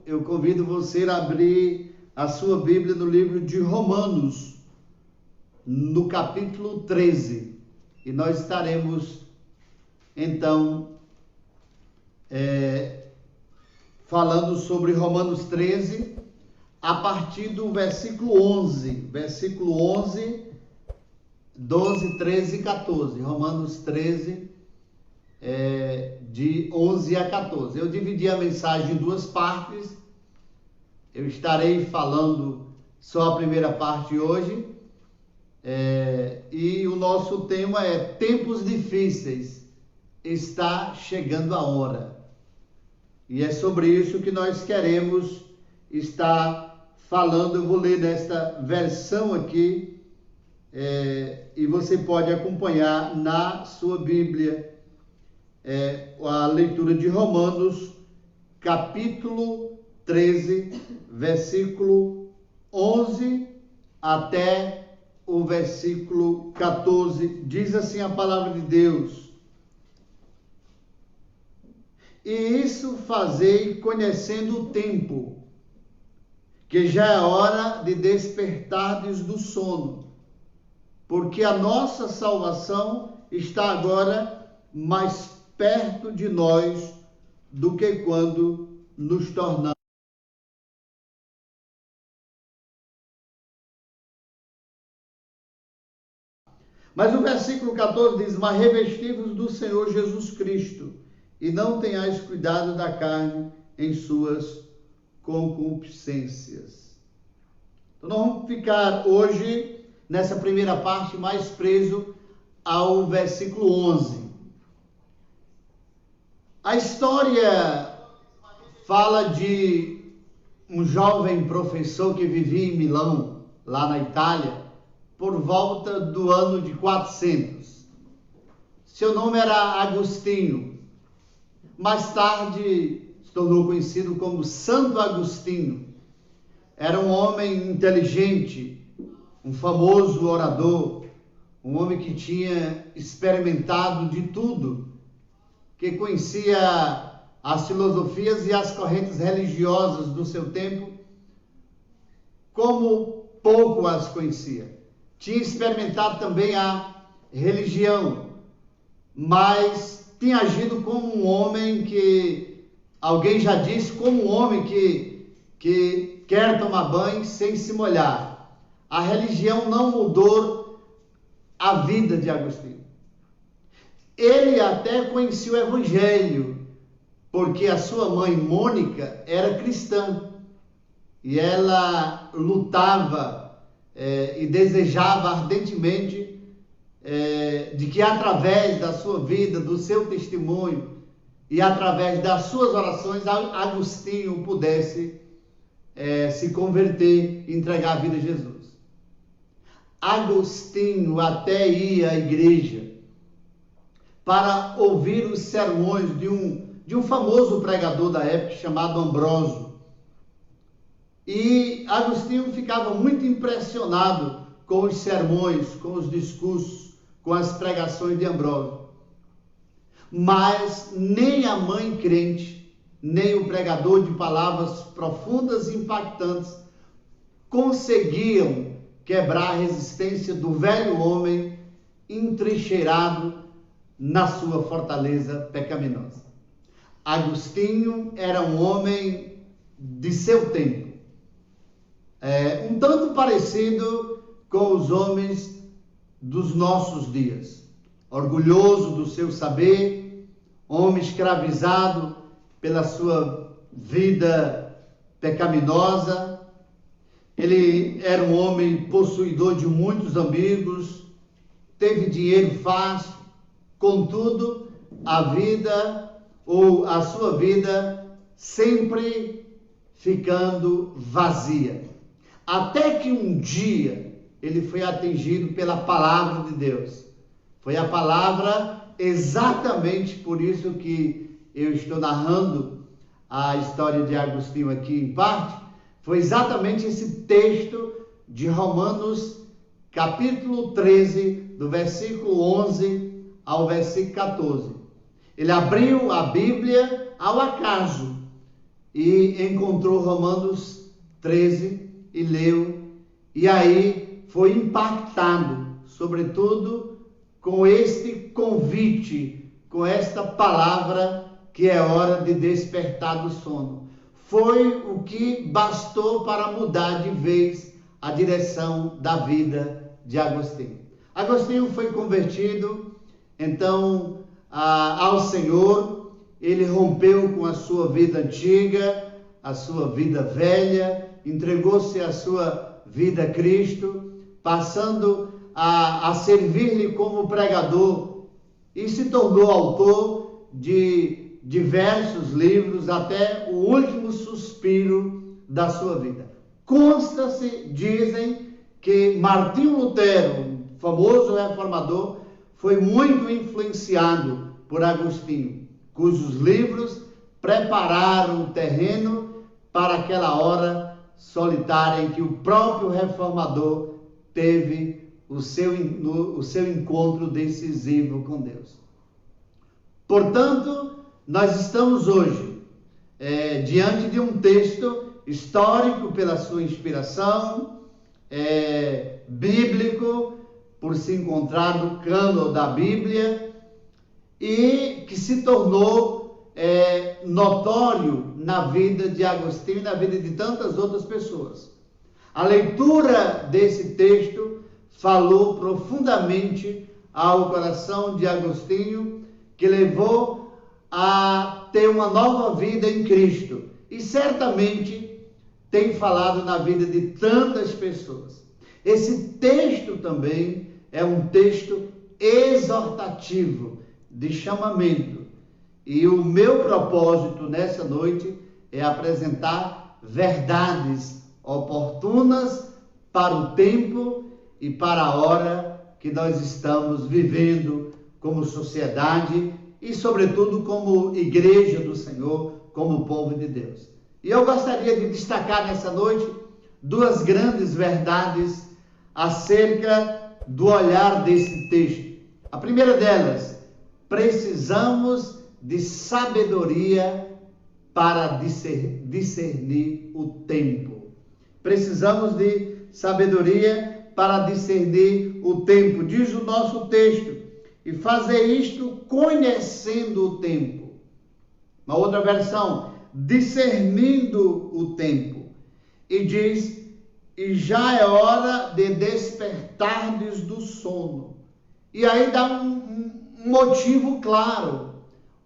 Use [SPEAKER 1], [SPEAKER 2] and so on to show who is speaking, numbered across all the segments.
[SPEAKER 1] eu convido você a abrir a sua Bíblia no livro de Romanos, no capítulo 13. E nós estaremos, então, falando sobre Romanos 13, a partir do versículo 11. Versículo 11, 12, 13 e 14. Romanos 13, de 11 a 14. Eu dividi a mensagem em duas partes. Eu estarei falando só a primeira parte hoje. E o nosso tema é tempos difíceis, está chegando a hora. E é sobre isso que nós queremos estar falando. Eu vou ler nesta versão aqui, e você pode acompanhar na sua Bíblia a leitura de Romanos, capítulo 13, versículo 11 até o versículo 14, diz assim a palavra de Deus: e isso fazei conhecendo o tempo, que já é hora de despertardes do sono, porque a nossa salvação está agora mais perto de nós do que quando nos tornamos. Mas o versículo 14 diz: mas revesti-vos do Senhor Jesus Cristo, e não tenhais cuidado da carne em suas concupiscências. Então nós vamos ficar hoje, nessa primeira parte, mais preso ao versículo 11. A história fala de um jovem professor que vivia em Milão, lá na Itália, por volta do ano de 400. Seu nome era Agostinho. Mais tarde se tornou conhecido como Santo Agostinho. Era um homem inteligente, um famoso orador, um homem que tinha experimentado de tudo, que conhecia as filosofias e as correntes religiosas do seu tempo como pouco as conhecia. Tinha experimentado também a religião, mas tinha agido como um homem que, alguém já disse, como um homem que quer tomar banho sem se molhar. A religião não mudou a vida de Agostinho. Ele até conhecia o Evangelho, porque a sua mãe, Mônica, era cristã. E ela lutava e desejava ardentemente de que através da sua vida, do seu testemunho e através das suas orações, Agostinho pudesse se converter e entregar a vida a Jesus. Agostinho até ia à igreja para ouvir os sermões de um famoso pregador da época chamado Ambrósio. E Agostinho ficava muito impressionado com os sermões, com os discursos, com as pregações de Ambrósio. Mas nem a mãe crente, nem o pregador de palavras profundas e impactantes conseguiam quebrar a resistência do velho homem entrincheirado na sua fortaleza pecaminosa. Agostinho era um homem de seu tempo, um tanto parecido com os homens dos nossos dias. Orgulhoso do seu saber, homem escravizado pela sua vida pecaminosa. Ele era um homem possuidor de muitos amigos, teve dinheiro fácil, contudo, a sua vida sempre ficando vazia. Até que um dia ele foi atingido pela palavra de Deus. Foi a palavra, exatamente por isso que eu estou narrando a história de Agostinho aqui em parte, foi exatamente esse texto de Romanos, capítulo 13, do versículo 11 ao versículo 14. Ele abriu a Bíblia ao acaso e encontrou Romanos 13 e leu, e aí foi impactado, sobretudo com este convite, com esta palavra que é hora de despertar do sono. Foi o que bastou para mudar de vez a direção da vida de Agostinho. Agostinho foi convertido, então, ao Senhor. Ele rompeu com a sua vida antiga, a sua vida velha, entregou-se a sua vida a Cristo, passando a servir-lhe como pregador, e se tornou autor de diversos livros, até o último suspiro da sua vida. Consta-se, dizem, que Martinho Lutero, famoso reformador, foi muito influenciado por Agostinho, cujos livros prepararam o terreno para aquela hora solitária em que o próprio reformador teve o seu encontro decisivo com Deus. Portanto, nós estamos hoje diante de um texto histórico pela sua inspiração, bíblico, por se encontrar no cânon da Bíblia, e que se tornou notório na vida de Agostinho e na vida de tantas outras pessoas. A leitura desse texto falou profundamente ao coração de Agostinho, que levou a ter uma nova vida em Cristo, e certamente tem falado na vida de tantas pessoas. Esse texto também é um texto exortativo, de chamamento. E o meu propósito nessa noite é apresentar verdades oportunas para o tempo e para a hora que nós estamos vivendo como sociedade e, sobretudo, como igreja do Senhor, como povo de Deus. E eu gostaria de destacar nessa noite duas grandes verdades acerca do olhar desse texto. A primeira delas: precisamos de sabedoria para discernir o tempo. Precisamos de sabedoria para discernir o tempo, diz o nosso texto, e fazer isto conhecendo o tempo. Uma outra versão, discernindo o tempo. E diz: e já é hora de despertardes do sono. E aí dá um motivo claro,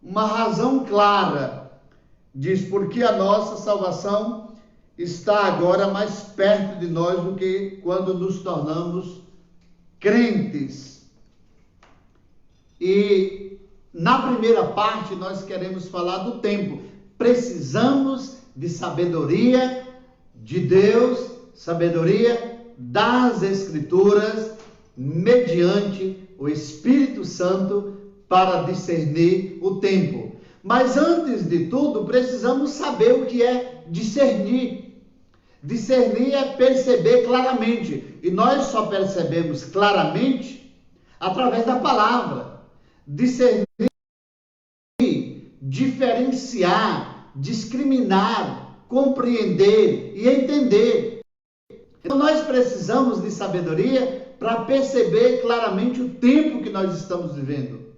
[SPEAKER 1] uma razão clara. Diz: porque a nossa salvação está agora mais perto de nós do que quando nos tornamos crentes. E na primeira parte nós queremos falar do tempo. Precisamos de sabedoria de Deus, sabedoria das Escrituras, mediante o Espírito Santo, para discernir o tempo. Mas antes de tudo, precisamos saber o que é discernir. Discernir é perceber claramente, e nós só percebemos claramente através da palavra. Discernir, diferenciar, discriminar, compreender e entender. Então nós precisamos de sabedoria para perceber claramente o tempo que nós estamos vivendo.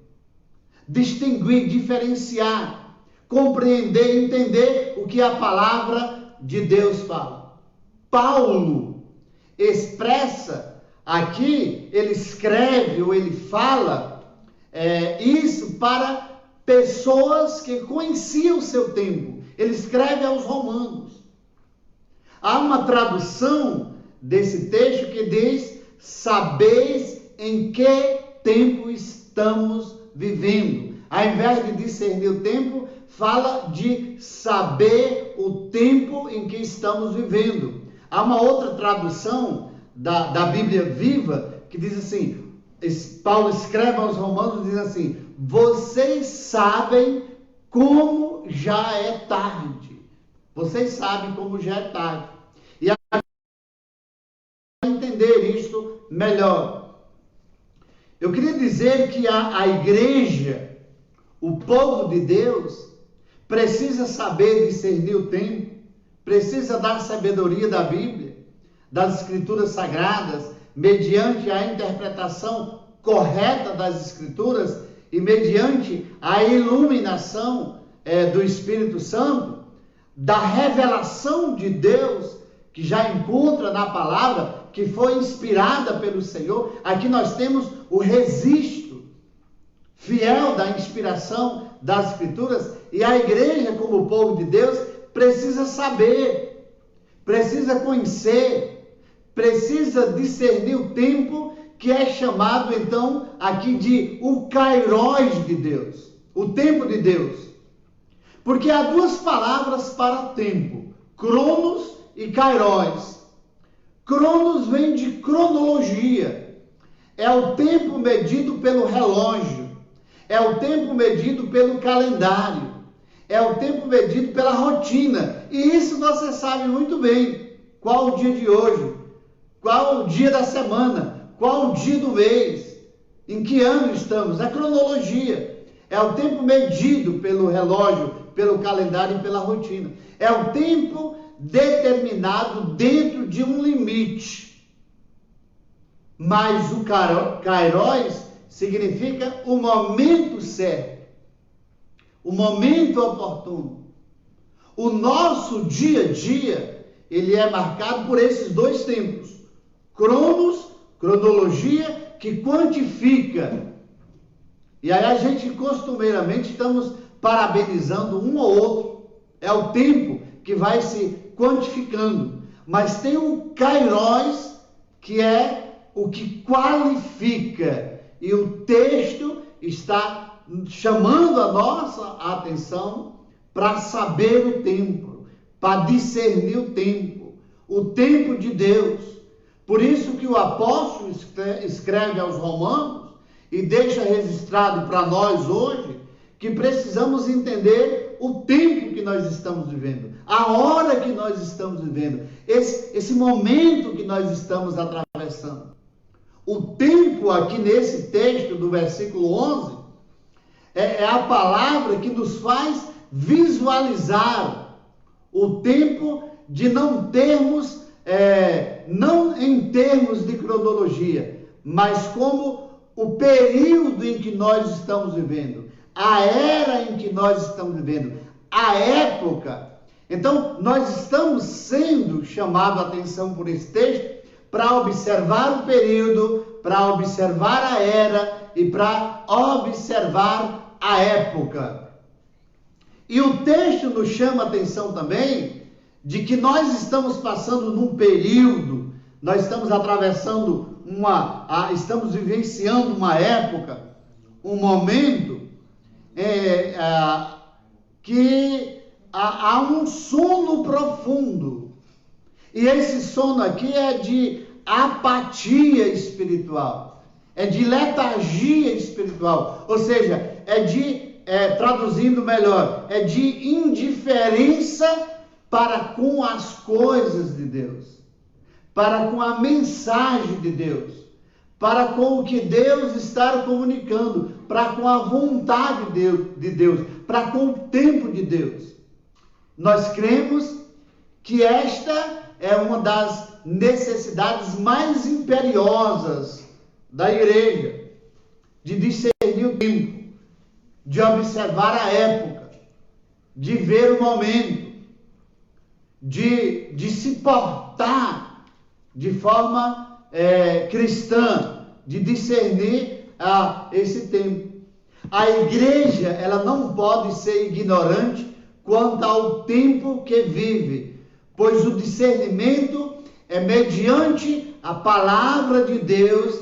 [SPEAKER 1] Distinguir, diferenciar, compreender, entender o que a palavra de Deus fala. Paulo expressa aqui, ele escreve ou ele fala isso para pessoas que conheciam o seu tempo. Ele escreve aos Romanos. Há uma tradução desse texto que diz: sabeis em que tempo estamos vivendo. Ao invés de discernir o tempo, fala de saber o tempo em que estamos vivendo. Há uma outra tradução da Bíblia Viva que diz assim, Paulo escreve aos Romanos, diz assim: vocês sabem como já é tarde. Vocês sabem como já é tarde. E a entender isso melhor, eu queria dizer que a igreja, o povo de Deus, precisa saber discernir o tempo, precisa dar sabedoria da Bíblia, das Escrituras Sagradas, mediante a interpretação correta das Escrituras e mediante a iluminação do Espírito Santo, da revelação de Deus, que já encontra na palavra, que foi inspirada pelo Senhor. Aqui nós temos o registro fiel da inspiração das Escrituras, e a igreja, como povo de Deus, precisa saber, precisa conhecer, precisa discernir o tempo, que é chamado então aqui de o Kairos de Deus, o tempo de Deus. Porque há duas palavras para tempo, Cronos e Kairos. Cronos vem de cronologia, é o tempo medido pelo relógio, é o tempo medido pelo calendário, é o tempo medido pela rotina. E isso você sabe muito bem. Qual o dia de hoje? Qual o dia da semana? Qual o dia do mês? Em que ano estamos? É cronologia. É o tempo medido pelo relógio, pelo calendário e pela rotina. É o tempo determinado dentro de um limite. Mas o Kairos significa o momento certo, o momento oportuno. O nosso dia a dia, ele é marcado por esses dois tempos. Cronos, cronologia, que quantifica. E aí a gente costumeiramente estamos parabenizando um ou outro. É o tempo que vai se quantificando. Mas tem o Kairos, que é o que qualifica. E o texto está chamando a nossa atenção para saber o tempo, para discernir o tempo de Deus. Por isso que o apóstolo escreve aos Romanos e deixa registrado para nós hoje que precisamos entender o tempo que nós estamos vivendo, a hora que nós estamos vivendo, esse momento que nós estamos atravessando. O tempo aqui nesse texto do versículo 11 é a palavra que nos faz visualizar o tempo de não termos, não em termos de cronologia, mas como o período em que nós estamos vivendo, a era em que nós estamos vivendo, a época. Então, nós estamos sendo chamados a atenção por esse texto para observar o período, para observar a era e para observar a época. E o texto nos chama a atenção também de que nós estamos passando num período, nós estamos atravessando estamos vivenciando uma época, um momento que há um sono profundo. E esse sono aqui é de apatia espiritual, é de letargia espiritual, ou seja, traduzindo melhor, é de indiferença para com as coisas de Deus, para com a mensagem de Deus, para com o que Deus está comunicando, para com a vontade de Deus, para com o tempo de Deus. Nós cremos que esta é uma das necessidades mais imperiosas da igreja, de discernir o tempo, de observar a época, de ver o momento, de se portar de forma cristã, de discernir esse tempo. A igreja, ela não pode ser ignorante quanto ao tempo que vive, pois o discernimento é mediante a palavra de Deus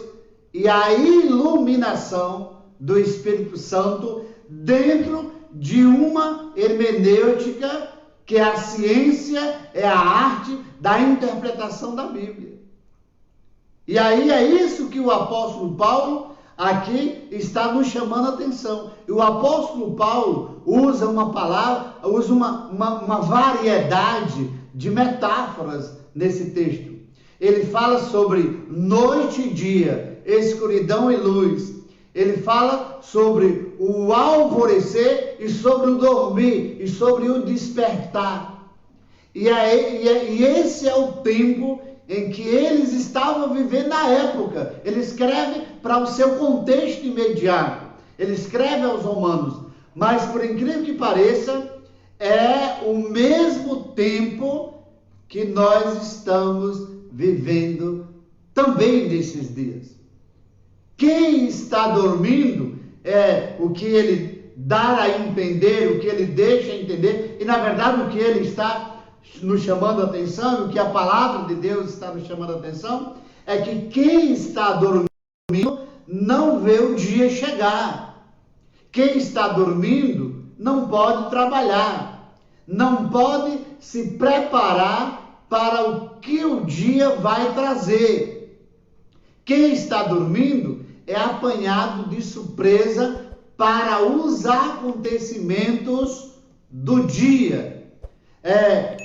[SPEAKER 1] e a iluminação do Espírito Santo dentro de uma hermenêutica que é a ciência, é a arte da interpretação da Bíblia. E aí é isso que o apóstolo Paulo aqui está nos chamando a atenção. E o apóstolo Paulo usa uma palavra, usa uma variedade de metáforas nesse texto. Ele fala sobre noite e dia, escuridão e luz. Ele fala sobre o alvorecer e sobre o dormir e sobre o despertar. E esse é o tempo em que eles estavam vivendo na época. Ele escreve para o seu contexto imediato. Ele escreve aos romanos. Mas, por incrível que pareça, é o mesmo tempo que nós estamos vivendo também nesses dias. Quem está dormindo é o que ele dá a entender, o que ele deixa entender, e na verdade o que ele está nos chamando a atenção, o que a palavra de Deus está nos chamando a atenção, é que quem está dormindo não vê o dia chegar. Quem está dormindo não pode trabalhar, não pode se preparar para o que o dia vai trazer. Quem está dormindo é apanhado de surpresa para os acontecimentos do dia.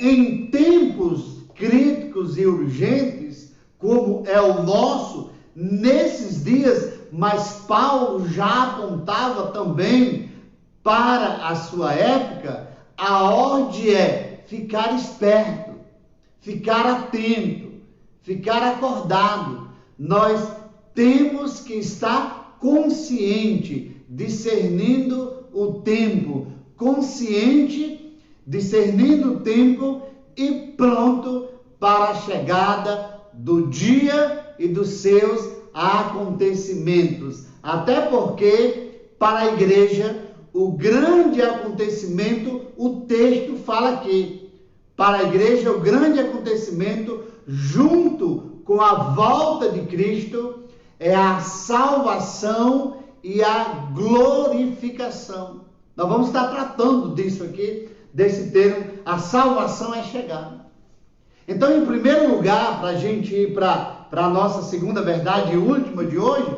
[SPEAKER 1] Em tempos críticos e urgentes, como é o nosso, nesses dias, mas Paulo já apontava também para a sua época, a ordem é ficar esperto, ficar atento, ficar acordado. Nós temos que estar consciente, discernindo o tempo, discernindo o tempo e pronto para a chegada do dia e dos seus acontecimentos. Até porque, para a igreja, o grande acontecimento, o texto fala aqui, para a igreja, o grande acontecimento, junto com a volta de Cristo, é a salvação e a glorificação. Nós vamos estar tratando disso aqui, desse termo, a salvação é chegada. Então, em primeiro lugar, para a gente ir para a nossa segunda verdade e última de hoje,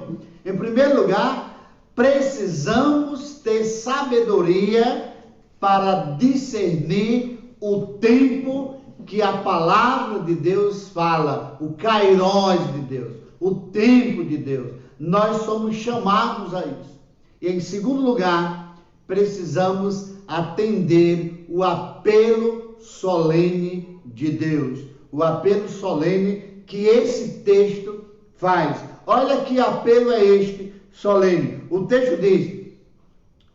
[SPEAKER 1] em primeiro lugar, precisamos ter sabedoria para discernir o tempo que a palavra de Deus fala, o kairós de Deus, o tempo de Deus. Nós somos chamados a isso. E em segundo lugar, precisamos atender o apelo solene de Deus. O apelo solene que esse texto faz. Olha que apelo é este solene. O texto diz: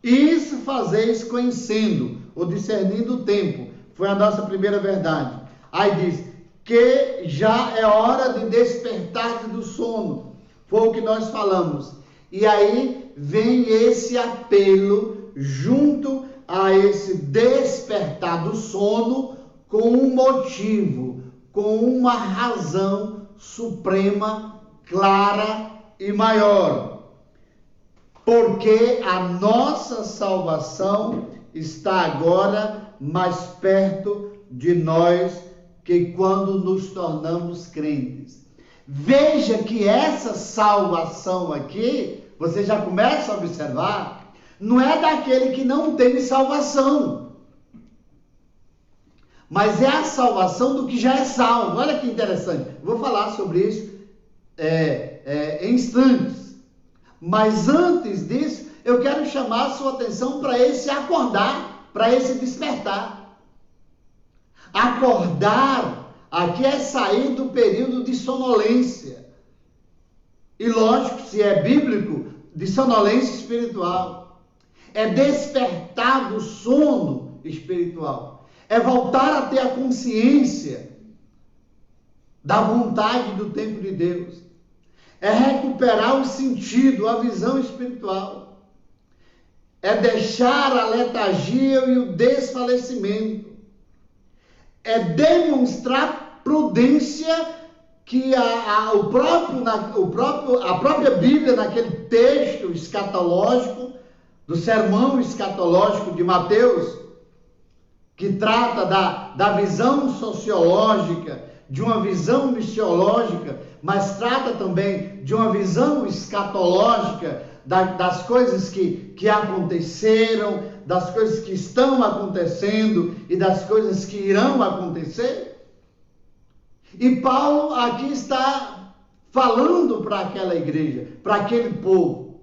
[SPEAKER 1] isso fazeis conhecendo ou discernindo o tempo. Foi a nossa primeira verdade. Aí diz que já é hora de despertar do sono. Foi o que nós falamos. E aí vem esse apelo junto a esse despertar do sono com um motivo, com uma razão suprema, clara e maior. Porque a nossa salvação está agora mais perto de nós que quando nos tornamos crentes. Veja que essa salvação aqui, você já começa a observar, não é daquele que não tem salvação, mas é a salvação do que já é salvo. Olha que interessante, vou falar sobre isso em instantes, mas antes disso, eu quero chamar a sua atenção para esse acordar, para esse despertar. Acordar aqui é sair do período de sonolência. E lógico, se é bíblico, de sonolência espiritual. É despertar do sono espiritual. É voltar a ter a consciência da vontade do tempo de Deus. É recuperar o sentido, a visão espiritual. É deixar a letargia e o desfalecimento. É demonstrar prudência que a própria Bíblia, naquele texto escatológico, do sermão escatológico de Mateus, que trata da visão sociológica, de uma visão missiológica, mas trata também de uma visão escatológica das coisas que aconteceram, das coisas que estão acontecendo e das coisas que irão acontecer. E Paulo aqui está falando para aquela igreja, para aquele povo.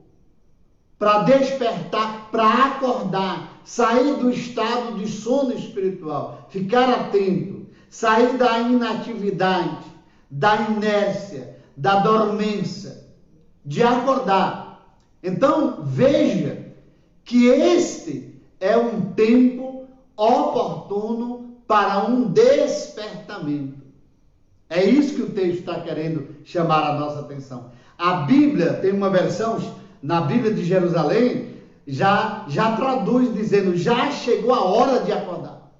[SPEAKER 1] para despertar, para acordar, sair do estado de sono espiritual, ficar atento, sair da inatividade, da inércia, da dormência, de acordar. Então, veja que este é um tempo oportuno para um despertamento. É isso que o texto está querendo chamar a nossa atenção. A Bíblia tem uma versão, na Bíblia de Jerusalém, já traduz dizendo, já chegou a hora de acordar.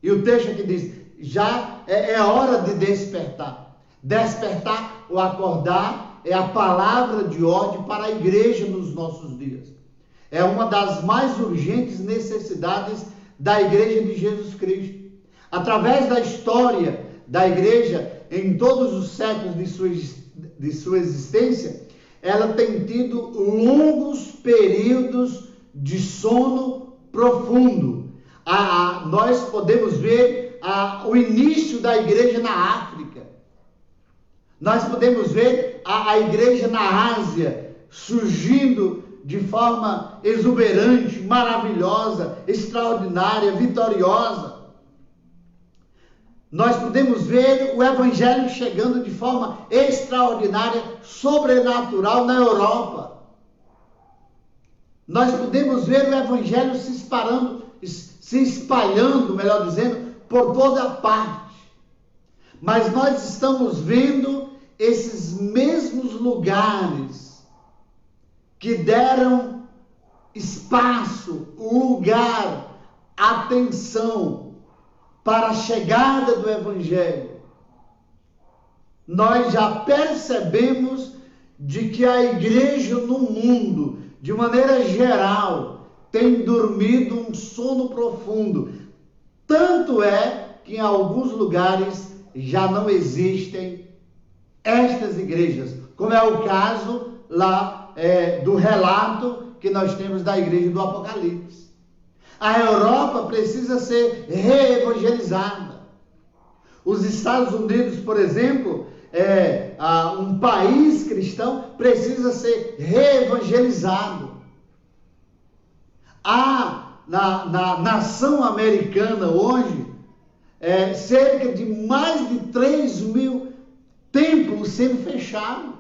[SPEAKER 1] E o texto aqui diz, já é hora de despertar. Despertar ou acordar é a palavra de ordem para a igreja nos nossos dias. É uma das mais urgentes necessidades da igreja de Jesus Cristo. Através da história da igreja, em todos os séculos de sua existência, ela tem tido longos períodos de sono profundo. Nós podemos ver o início da igreja na África. Nós podemos ver a igreja na Ásia surgindo de forma exuberante, maravilhosa, extraordinária, vitoriosa. Nós podemos ver o Evangelho chegando de forma extraordinária, sobrenatural na Europa. Nós podemos ver o Evangelho se espalhando, melhor dizendo, por toda parte. Mas nós estamos vendo esses mesmos lugares que deram espaço, lugar, atenção para a chegada do Evangelho. Nós já percebemos de que a igreja no mundo, de maneira geral, tem dormido um sono profundo. Tanto é que em alguns lugares já não existem estas igrejas, como é o caso lá do relato que nós temos da igreja do Apocalipse. A Europa precisa ser reevangelizada. Os Estados Unidos, por exemplo, um país cristão, precisa ser reevangelizado. Na nação americana hoje, cerca de mais de 3.000 templos sendo fechados.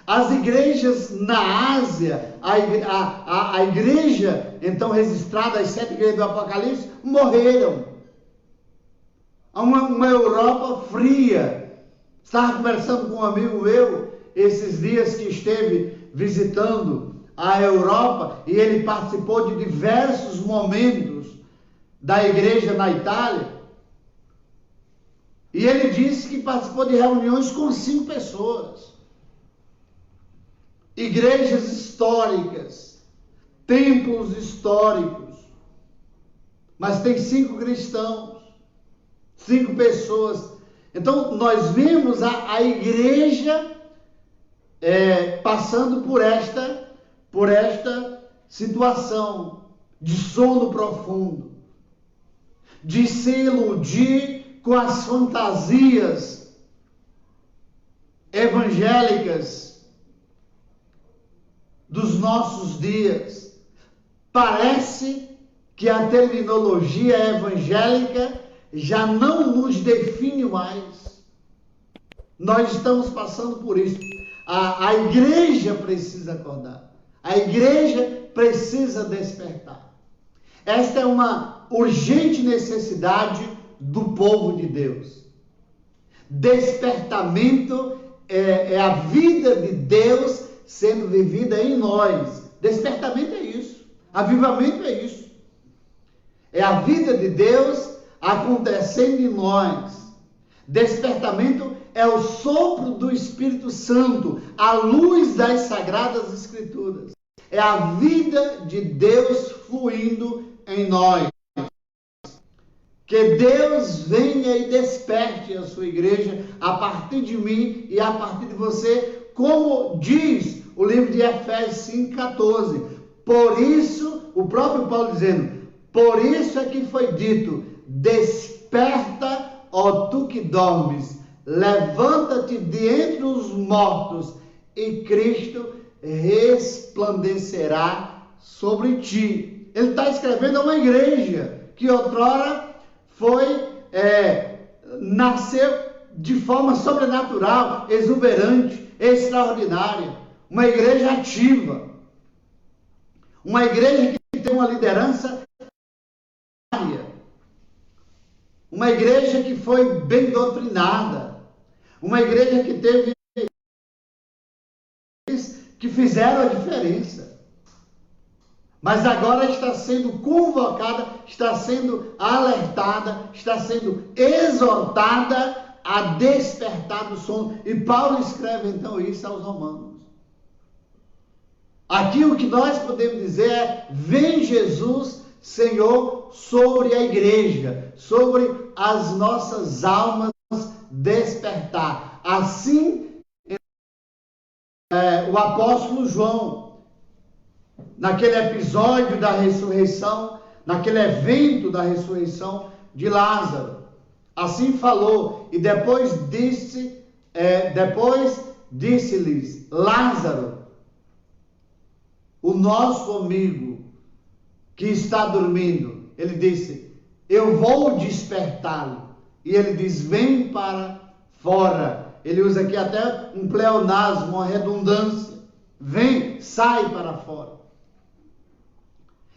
[SPEAKER 1] As igrejas na Ásia, a igreja, então registrada, as 7 igrejas do Apocalipse, morreram. Uma Europa fria. Estava conversando com um amigo meu, esses dias que esteve visitando a Europa, e ele participou de diversos momentos da igreja na Itália. E ele disse que participou de reuniões com 5 pessoas. Igrejas históricas, templos históricos, mas tem 5 cristãos, 5 pessoas. Então nós vemos a igreja passando por esta situação de sono profundo, de se iludir com as fantasias evangélicas dos nossos dias. Parece que a terminologia evangélica já não nos define mais. Nós estamos passando por isso. A igreja precisa acordar. A igreja precisa despertar. Esta é uma urgente necessidade do povo de Deus. Despertamento é a vida de Deus sendo vivida em nós. Despertamento é isso. Avivamento é isso. É a vida de Deus acontecendo em nós. Despertamento é o sopro do Espírito Santo, a luz das Sagradas Escrituras. É a vida de Deus fluindo em nós. Que Deus venha e desperte a sua igreja a partir de mim e a partir de você, como diz o livro de Efésios 5,14. Por isso, o próprio Paulo dizendo, por isso é que foi dito, desperta, ó tu que dormes, levanta-te de entre os mortos e Cristo resplandecerá sobre ti. Ele está escrevendo a uma igreja que outrora nasceu de forma sobrenatural, exuberante, extraordinária. Uma igreja ativa. Uma igreja que tem uma liderança. Uma igreja que foi bem doutrinada. Uma igreja que teve que fizeram a diferença. Mas agora está sendo convocada, está sendo alertada, está sendo exortada a despertar do sono. E Paulo escreve então isso aos romanos. Aqui o que nós podemos dizer é: vem Jesus, Senhor, sobre a igreja, sobre as nossas almas despertar. Assim, o apóstolo João, naquele episódio da ressurreição, naquele evento da ressurreição de Lázaro, assim falou, e depois disse-lhes: Lázaro, o nosso amigo que está dormindo, ele disse: eu vou despertá-lo. E ele diz: vem para fora. Ele usa aqui até um pleonasmo, uma redundância. Vem, sai para fora.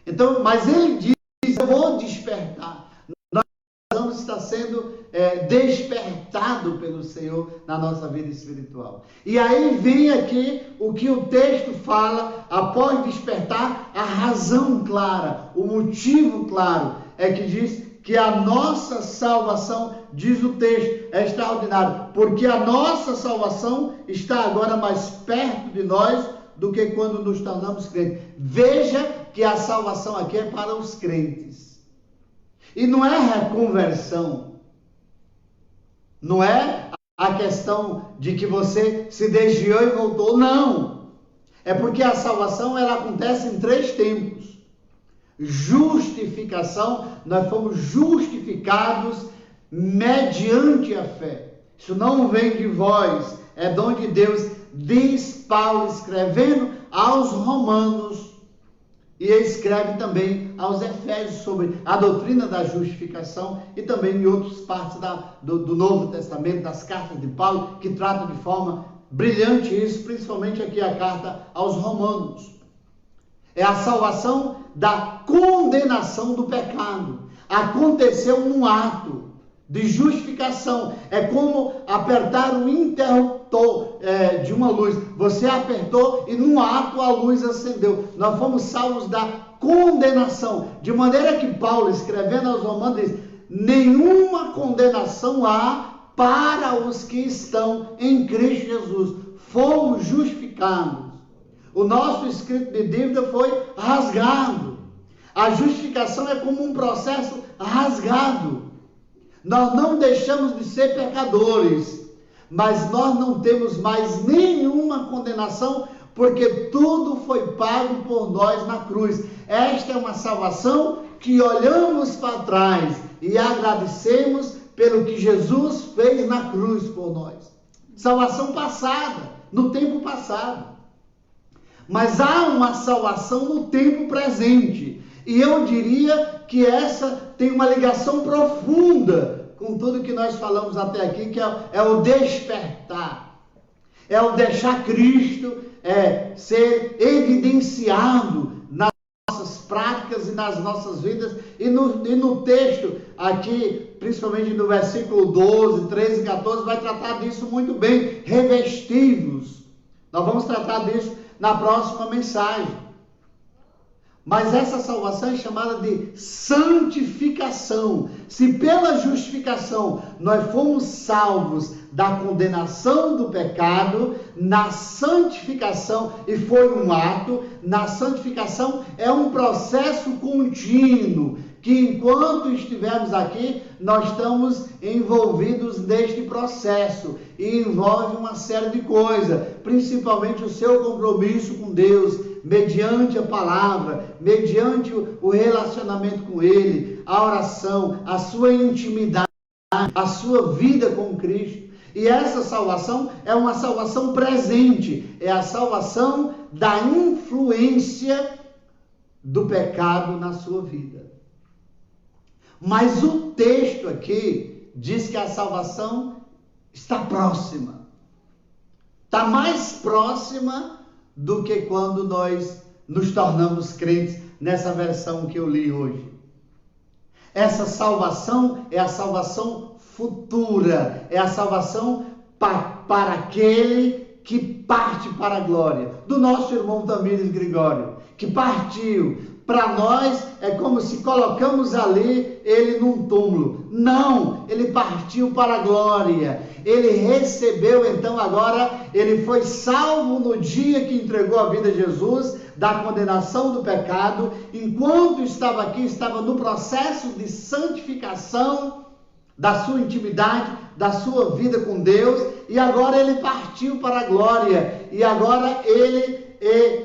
[SPEAKER 1] Então, mas ele diz: eu vou despertar. Nós precisamos estar sendo despertado pelo Senhor na nossa vida espiritual. E aí vem aqui o que o texto fala, após despertar, a razão clara, o motivo claro, é que diz que a nossa salvação, diz o texto, é extraordinário, porque a nossa salvação está agora mais perto de nós do que quando nos tornamos crentes. Veja que a salvação aqui é para os crentes. E não é reconversão. Não é a questão de que você se desviou e voltou. Não. É porque a salvação ela acontece em 3 tempos. Justificação, nós fomos justificados mediante a fé. Isso não vem de vós, é dom de Deus, diz Paulo escrevendo aos romanos, e escreve também aos Efésios sobre a doutrina da justificação, e também em outras partes do Novo Testamento, das cartas de Paulo, que trata de forma brilhante isso, principalmente aqui a carta aos romanos. É a salvação da condenação do pecado. Aconteceu num ato de justificação. É como apertar um interruptor de uma luz. Você apertou e num ato a luz acendeu. Nós fomos salvos da condenação. De maneira que Paulo, escrevendo aos romanos, diz: nenhuma condenação há para os que estão em Cristo Jesus. Fomos justificados. O nosso escrito de dívida foi rasgado. A justificação é como um processo rasgado. Nós não deixamos de ser pecadores, mas nós não temos mais nenhuma condenação, porque tudo foi pago por nós na cruz. Esta é uma salvação que olhamos para trás e agradecemos pelo que Jesus fez na cruz por nós. Salvação passada, no tempo passado. Mas há uma salvação no tempo presente. E eu diria que essa tem uma ligação profunda com tudo que nós falamos até aqui, que é o despertar. É o deixar Cristo ser evidenciado nas nossas práticas e nas nossas vidas. E no texto aqui, principalmente no versículo 12, 13 e 14, vai tratar disso muito bem. Revestivos. Nós vamos tratar disso na próxima mensagem. Mas essa salvação é chamada de santificação. Se pela justificação nós fomos salvos da condenação do pecado, na santificação, e foi um ato, na santificação é um processo contínuo, que enquanto estivermos aqui, nós estamos envolvidos neste processo, e envolve uma série de coisas, principalmente o seu compromisso com Deus, mediante a palavra, mediante o relacionamento com Ele, a oração, a sua intimidade, a sua vida com Cristo. E essa salvação é uma salvação presente, é a salvação da influência do pecado na sua vida. Mas o texto aqui diz que a salvação está próxima. Está mais próxima do que quando nós nos tornamos crentes, nessa versão que eu li hoje. Essa salvação é a salvação futura, é a salvação para aquele que parte para a glória. Do nosso irmão Tamires Gregório, que partiu. Para nós é como se colocamos ali ele num túmulo. Não, ele partiu para a glória. Ele recebeu, então agora, ele foi salvo no dia que entregou a vida a Jesus, da condenação do pecado. Enquanto estava aqui, estava no processo de santificação da sua intimidade, da sua vida com Deus, e agora ele partiu para a glória, e agora ele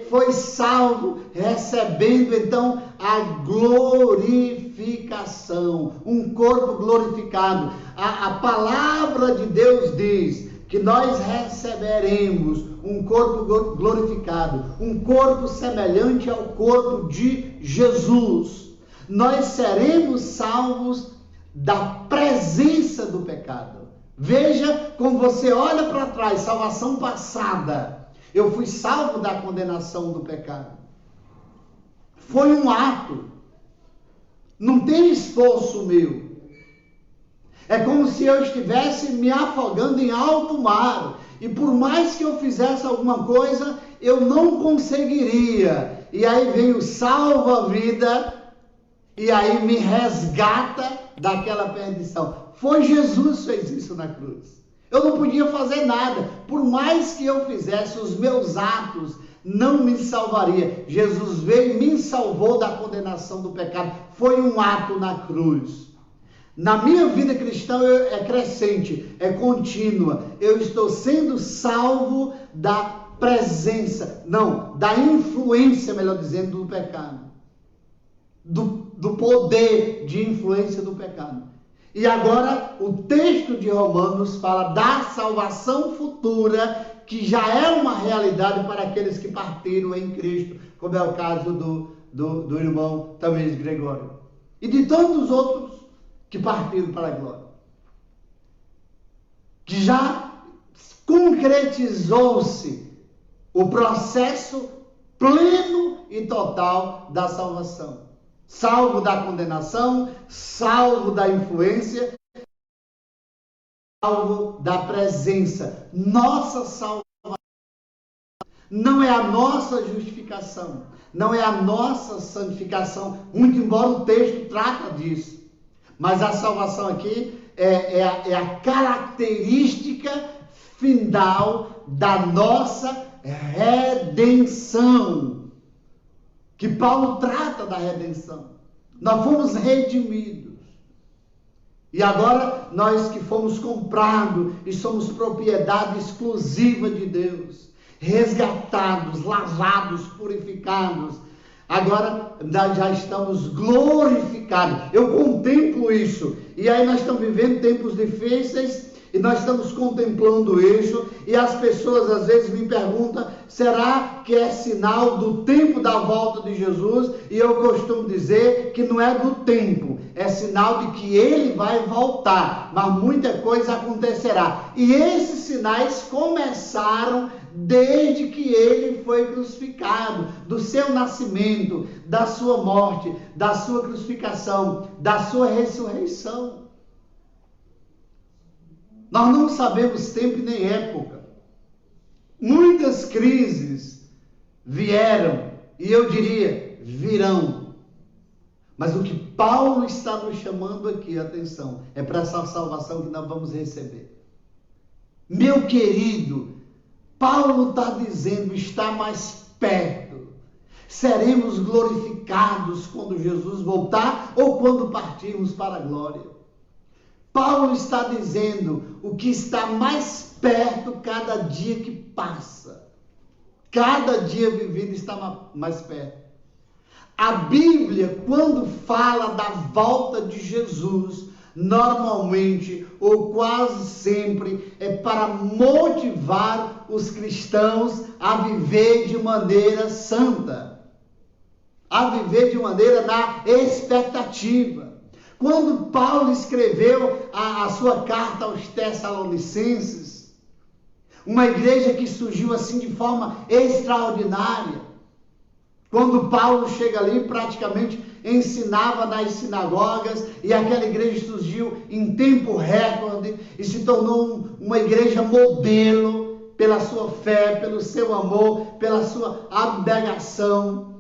[SPEAKER 1] foi salvo, recebendo então a glorificação, um corpo glorificado. A palavra de Deus diz que nós receberemos um corpo glorificado, um corpo semelhante ao corpo de Jesus. Nós seremos salvos da presença do pecado. Veja, quando você olha para trás, salvação passada, eu fui salvo da condenação do pecado. Foi um ato. Não tem esforço meu. É como se eu estivesse me afogando em alto mar. E por mais que eu fizesse alguma coisa, eu não conseguiria. E aí vem o salva-vida e aí me resgata daquela perdição. Foi Jesus que fez isso na cruz. Eu não podia fazer nada. Por mais que eu fizesse, os meus atos não me salvaria. Jesus veio e me salvou da condenação do pecado. Foi um ato na cruz. Na minha vida cristã é crescente, é contínua. Eu estou sendo salvo da presença, não, da influência, melhor dizendo, do pecado. Do poder de influência do pecado. E agora o texto de Romanos fala da salvação futura, que já é uma realidade para aqueles que partiram em Cristo, como é o caso do irmão Tamires Gregório. E de tantos outros que partiram para a glória. Que já concretizou-se o processo pleno e total da salvação. Salvo da condenação, salvo da influência, salvo da presença. Nossa salvação não é a nossa justificação, não é a nossa santificação, muito embora o texto trata disso. Mas a salvação aqui é a característica final da nossa redenção. Que Paulo trata da redenção. Nós fomos redimidos. E agora, nós que fomos comprados e somos propriedade exclusiva de Deus, resgatados, lavados, purificados, agora já estamos glorificados. Eu contemplo isso. E aí nós estamos vivendo tempos difíceis e nós estamos contemplando isso. E as pessoas às vezes me perguntam, será que é sinal do tempo da volta de Jesus? E eu costumo dizer que não é do tempo, é sinal de que ele vai voltar, mas muita coisa acontecerá. E esses sinais começaram desde que ele foi crucificado, do seu nascimento, da sua morte, da sua crucificação, da sua ressurreição. Nós não sabemos tempo nem época. Muitas crises vieram, e eu diria, virão. Mas o que Paulo está nos chamando aqui, atenção, é para essa salvação que nós vamos receber. Meu querido, Paulo está dizendo, está mais perto. Seremos glorificados quando Jesus voltar ou quando partirmos para a glória. Paulo está dizendo o que está mais perto cada dia que passa. Cada dia vivido está mais perto. A Bíblia, quando fala da volta de Jesus, normalmente ou quase sempre é para motivar os cristãos a viver de maneira santa, a viver de maneira na expectativa. Quando Paulo escreveu a sua carta aos Tessalonicenses, uma igreja que surgiu assim de forma extraordinária, quando Paulo chega ali, praticamente ensinava nas sinagogas, e aquela igreja surgiu em tempo recorde e se tornou uma igreja modelo pela sua fé, pelo seu amor, pela sua abnegação.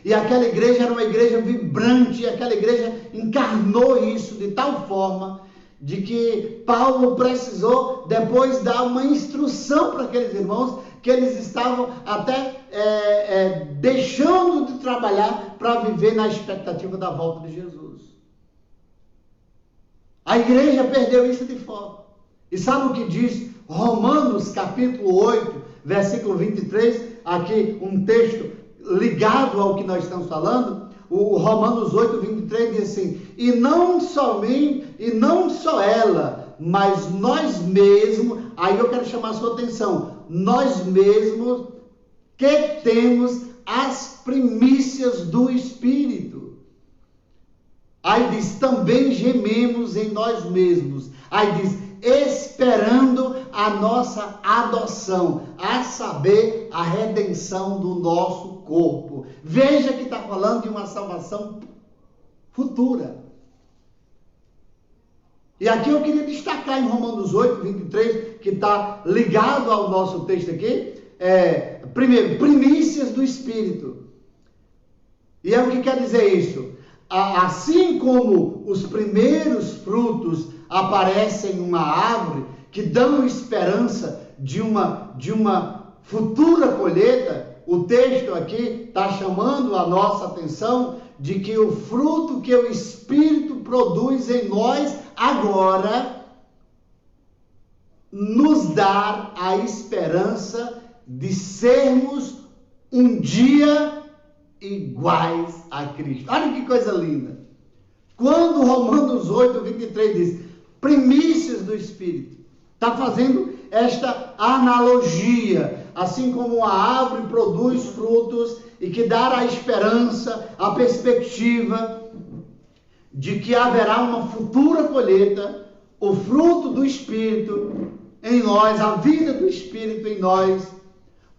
[SPEAKER 1] E aquela igreja era uma igreja vibrante, e aquela igreja encarnou isso de tal forma de que Paulo precisou depois dar uma instrução para aqueles irmãos que eles estavam até deixando de trabalhar para viver na expectativa da volta de Jesus. A igreja perdeu isso de foco. E sabe o que diz Romanos capítulo 8, versículo 23, aqui um texto ligado ao que nós estamos falando? O Romanos 8, 23 diz assim: e não só ela, mas nós mesmos, aí eu quero chamar a sua atenção, nós mesmos que temos as primícias do Espírito. Aí diz, também gememos em nós mesmos. Aí diz, esperando a nossa adoção, a saber, a redenção do nosso corpo. Veja que está falando de uma salvação futura. E aqui eu queria destacar em Romanos 8, 23, que está ligado ao nosso texto aqui, primeiro, primícias do Espírito. E é o que quer dizer isso? Assim como os primeiros frutos aparecem em uma árvore, que dão esperança de uma futura colheita, o texto aqui está chamando a nossa atenção de que o fruto que o Espírito produz em nós agora nos dá a esperança de sermos um dia iguais a Cristo. Olha que coisa linda. Quando Romanos 8, 23 diz primícias do Espírito, está fazendo esta analogia, assim como uma árvore produz frutos e que dá a esperança, a perspectiva de que haverá uma futura colheita, o fruto do Espírito em nós, a vida do Espírito em nós,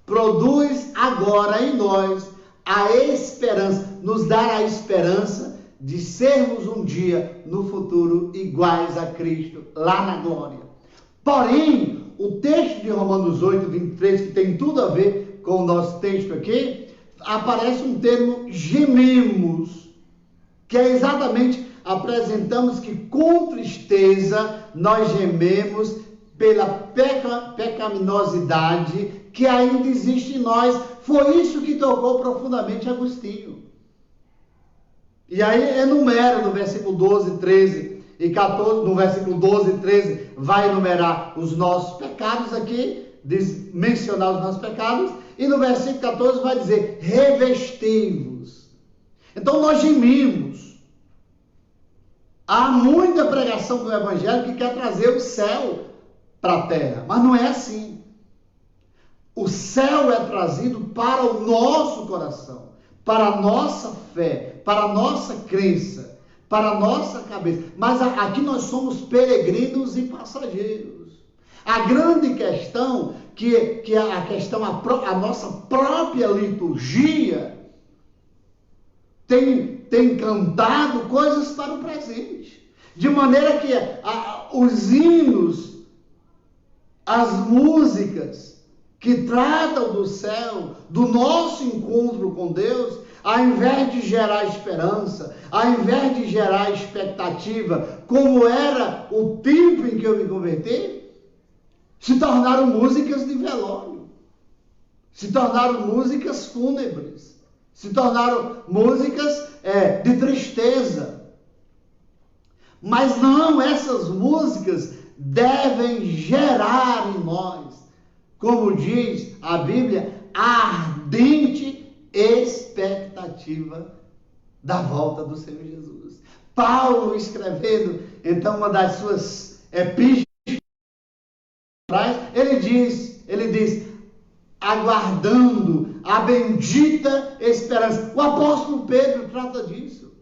[SPEAKER 1] produz agora em nós a esperança, nos dá a esperança de sermos um dia no futuro iguais a Cristo, lá na glória. Porém, o texto de Romanos 8, 23, que tem tudo a ver com o nosso texto aqui, aparece um termo gememos, que é exatamente, apresentamos que com tristeza nós gememos pela pecaminosidade que ainda existe em nós. Foi isso que tocou profundamente Agostinho. E aí enumera no versículo 12, 13 e 14, no versículo 12 e 13, vai enumerar os nossos pecados aqui, mencionar os nossos pecados, e no versículo 14 vai dizer, revesti-vos. Então nós gemimos. Há muita pregação do Evangelho que quer trazer o céu para a terra, mas não é assim. O céu é trazido para o nosso coração, para a nossa fé, para a nossa crença, para a nossa cabeça. Mas aqui nós somos peregrinos e passageiros. A grande questão, a nossa própria liturgia tem cantado coisas para o presente. De maneira que os hinos, as músicas que tratam do céu, do nosso encontro com Deus, ao invés de gerar esperança, ao invés de gerar expectativa, como era o tempo em que eu me converti, se tornaram músicas de velório, se tornaram músicas fúnebres, se tornaram músicas de tristeza. Mas não, essas músicas devem gerar em nós, como diz a Bíblia, a ardente expectativa da volta do Senhor Jesus. Paulo escrevendo, então, uma das suas epístolas, ele diz, aguardando a bendita esperança. O apóstolo Pedro trata disso.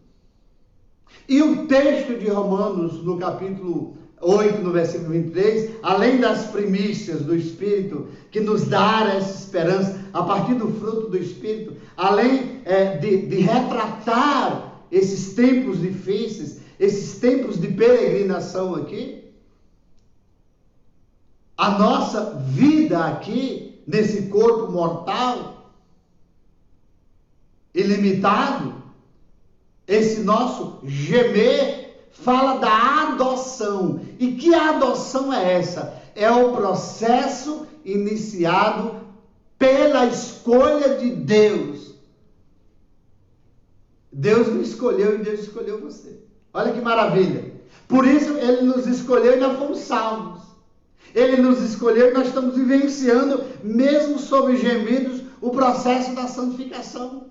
[SPEAKER 1] E o texto de Romanos, no capítulo 8, no versículo 23, além das primícias do Espírito, que nos dá essa esperança, a partir do fruto do Espírito, além de retratar esses tempos difíceis, esses tempos de peregrinação aqui, a nossa vida aqui, nesse corpo mortal, ilimitado, esse nosso gemer, fala da adoção. E que adoção é essa? É o processo iniciado pela escolha de Deus. Deus me escolheu e Deus escolheu você. Olha que maravilha. Por isso Ele nos escolheu e nós fomos salvos. Ele nos escolheu e nós estamos vivenciando, mesmo sob gemidos, o processo da santificação.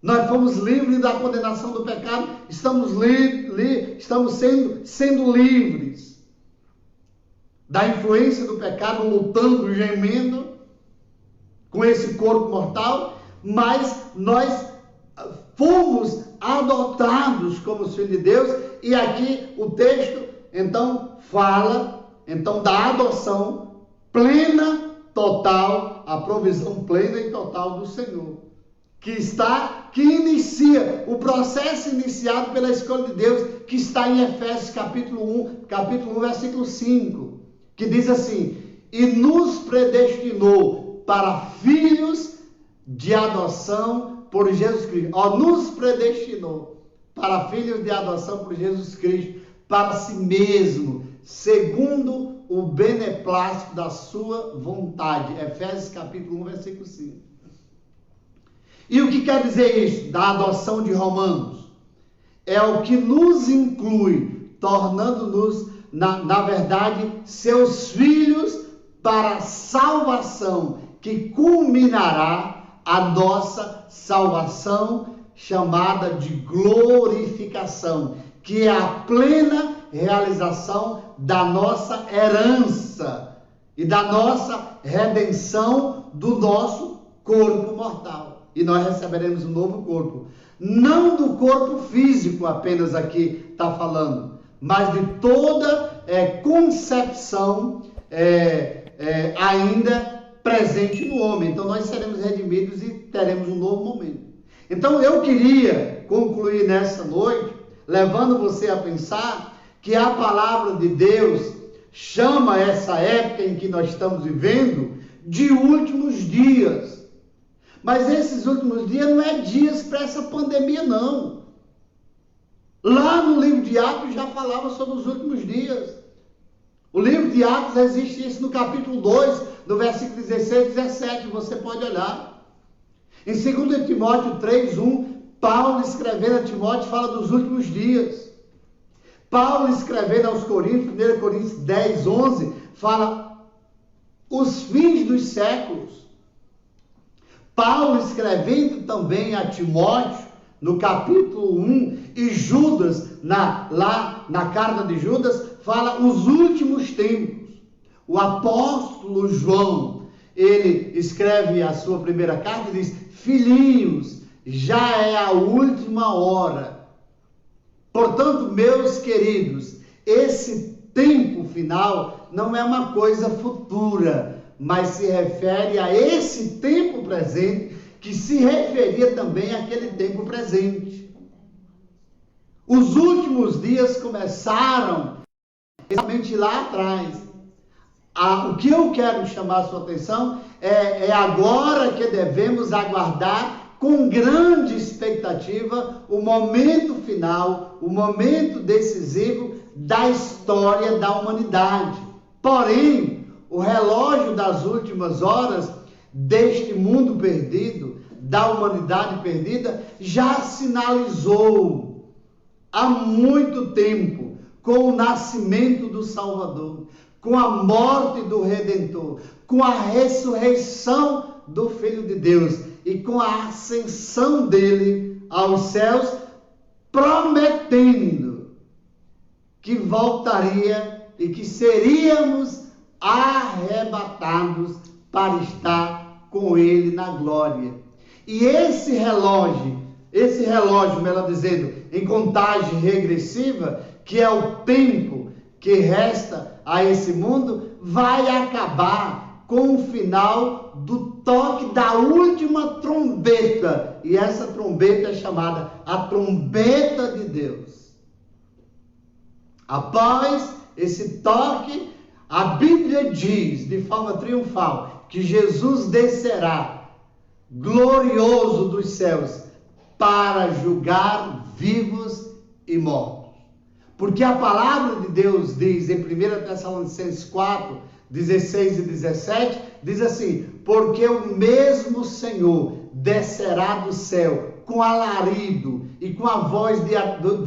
[SPEAKER 1] Nós fomos livres da condenação do pecado, estamos sendo livres da influência do pecado, lutando, gemendo com esse corpo mortal, mas nós fomos adotados como filhos de Deus, e aqui o texto então fala da adoção plena, total, a provisão plena e total do Senhor, que inicia o processo iniciado pela escolha de Deus, que está em Efésios capítulo 1, versículo 5, que diz assim: e nos predestinou para filhos de adoção por Jesus Cristo. Nos predestinou para filhos de adoção por Jesus Cristo, para si mesmo, segundo o beneplácito da sua vontade. Efésios capítulo 1, versículo 5. E o que quer dizer isso? Da adoção de Romanos. É o que nos inclui, tornando-nos, na verdade, seus filhos para a salvação, que culminará a nossa salvação, chamada de glorificação, que é a plena realização da nossa herança e da nossa redenção do nosso corpo mortal. E nós receberemos um novo corpo. Não do corpo físico apenas aqui está falando, mas de toda concepção ainda presente no homem. Então nós seremos redimidos e teremos um novo momento. Então eu queria concluir nessa noite, levando você a pensar que a palavra de Deus chama essa época em que nós estamos vivendo de últimos dias. Mas esses últimos dias não é dias para essa pandemia, não. Lá no livro de Atos já falava sobre os últimos dias. O livro de Atos existe isso no capítulo 2, no versículo 16 e 17, você pode olhar. Em 2 Timóteo 3:1, Paulo escrevendo a Timóteo fala dos últimos dias. Paulo escrevendo aos Coríntios, 1 Coríntios 10:11, fala os fins dos séculos. Paulo escrevendo também a Timóteo, no capítulo 1, e Judas, lá na carta de Judas, fala os últimos tempos. O apóstolo João, ele escreve a sua primeira carta e diz: filhinhos, já é a última hora. Portanto, meus queridos, esse tempo final não é uma coisa futura, mas se refere a esse tempo presente, que se referia também àquele tempo presente. Os últimos dias começaram exatamente lá atrás. O que eu quero chamar a sua atenção é agora que devemos aguardar com grande expectativa o momento final, o momento decisivo da história da humanidade. Porém, o relógio das últimas horas deste mundo perdido, da humanidade perdida, já sinalizou há muito tempo, com o nascimento do Salvador, com a morte do Redentor, com a ressurreição do Filho de Deus e com a ascensão dele aos céus, prometendo que voltaria e que seríamos arrebatados para estar com ele na glória. E esse relógio, melhor dizendo, em contagem regressiva, que é o tempo que resta a esse mundo, vai acabar com o final do toque da última trombeta. E essa trombeta é chamada a trombeta de Deus. Após esse toque, a Bíblia diz de forma triunfal que Jesus descerá glorioso dos céus para julgar vivos e mortos. Porque a palavra de Deus diz em 1 Tessalonicenses 4, 16 e 17, diz assim: porque o mesmo Senhor descerá do céu com alarido e com a voz de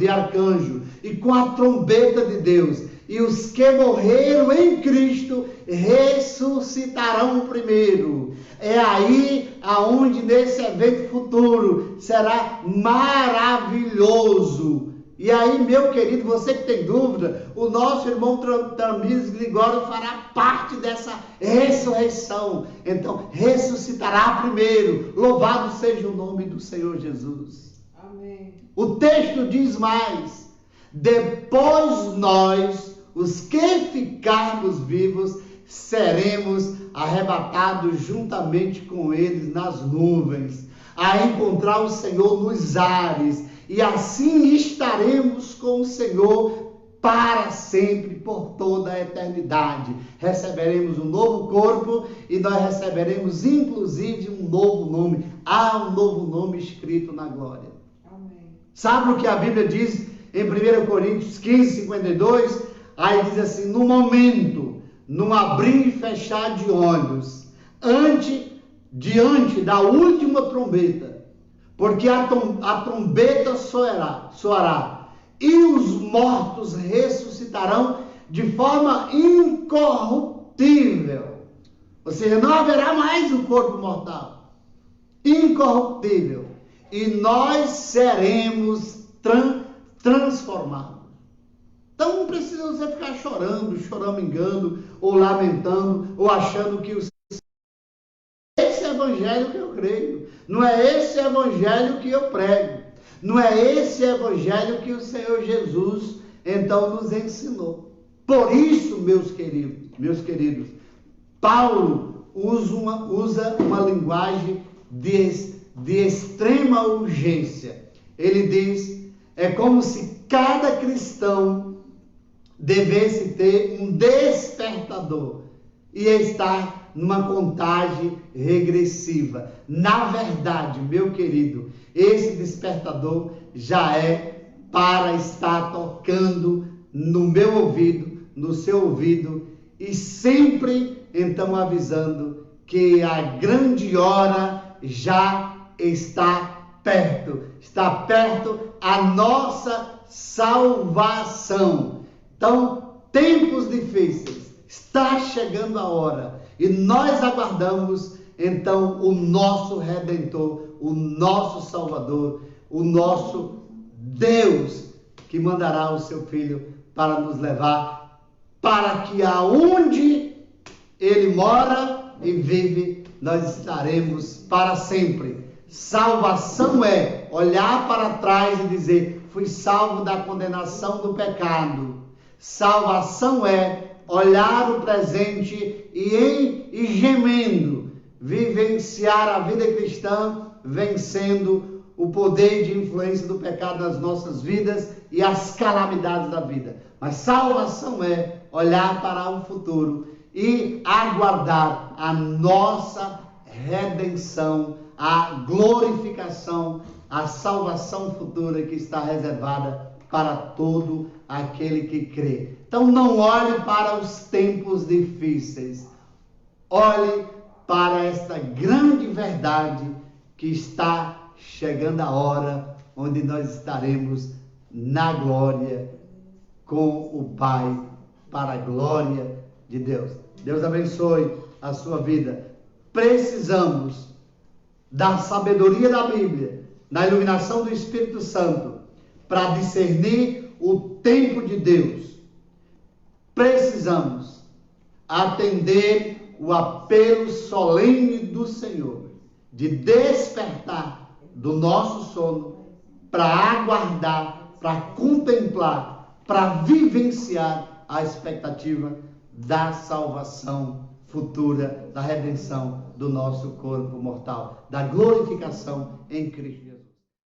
[SPEAKER 1] arcanjo e com a trombeta de Deus, e os que morreram em Cristo ressuscitarão primeiro. É aí aonde nesse evento futuro será maravilhoso. E aí, meu querido, você que tem dúvida, o nosso irmão Tamires Gligório fará parte dessa ressurreição. Então, ressuscitará primeiro. Louvado seja o nome do Senhor Jesus.
[SPEAKER 2] Amém.
[SPEAKER 1] O texto diz mais: depois nós, os que ficarmos vivos, seremos arrebatados juntamente com eles nas nuvens, a encontrar o Senhor nos ares, e assim estaremos com o Senhor para sempre, por toda a eternidade. Receberemos um novo corpo e nós receberemos inclusive um novo nome. Há um novo nome escrito na glória.
[SPEAKER 2] Amém.
[SPEAKER 1] Sabe o que a Bíblia diz em 1 Coríntios 15, 52? Aí diz assim: no momento, num abrir e fechar de olhos, diante da última trombeta, porque a trombeta soará, e os mortos ressuscitarão de forma incorruptível. Ou seja, não haverá mais o corpo mortal. Incorruptível. E nós seremos transformados. Então não precisa você ficar choramingando, ou lamentando, ou achando que esse evangelho que eu creio. Não é esse evangelho que eu prego. Não é esse evangelho que o Senhor Jesus então nos ensinou. Por isso, meus queridos, Paulo usa uma linguagem de extrema urgência. Ele diz: é como se cada cristão devesse ter um despertador e estar numa contagem regressiva. Na verdade, meu querido, esse despertador já é para estar tocando no meu ouvido, no seu ouvido, e sempre então avisando que a grande hora já está perto. Está perto a nossa salvação. Então, tempos difíceis, está chegando a hora, e nós aguardamos então o nosso Redentor, o nosso Salvador, o nosso Deus, que mandará o seu Filho para nos levar, para que aonde Ele mora e vive, nós estaremos para sempre. Salvação é olhar para trás e dizer: fui salvo da condenação do pecado. Salvação é olhar o presente e gemendo, vivenciar a vida cristã, vencendo o poder de influência do pecado nas nossas vidas e as calamidades da vida. Mas salvação é olhar para o futuro e aguardar a nossa redenção, a glorificação, a salvação futura que está reservada para todo aquele que crê. Então não olhe para os tempos difíceis, olhe para esta grande verdade que está chegando a hora onde nós estaremos na glória com o Pai, para a glória de Deus. Deus abençoe a sua vida. Precisamos da sabedoria da Bíblia, da iluminação do Espírito Santo, para discernir o tempo de Deus. Precisamos atender o apelo solene do Senhor, de despertar do nosso sono para aguardar, para contemplar, para vivenciar a expectativa da salvação futura, da redenção do nosso corpo mortal, da glorificação em Cristo Jesus.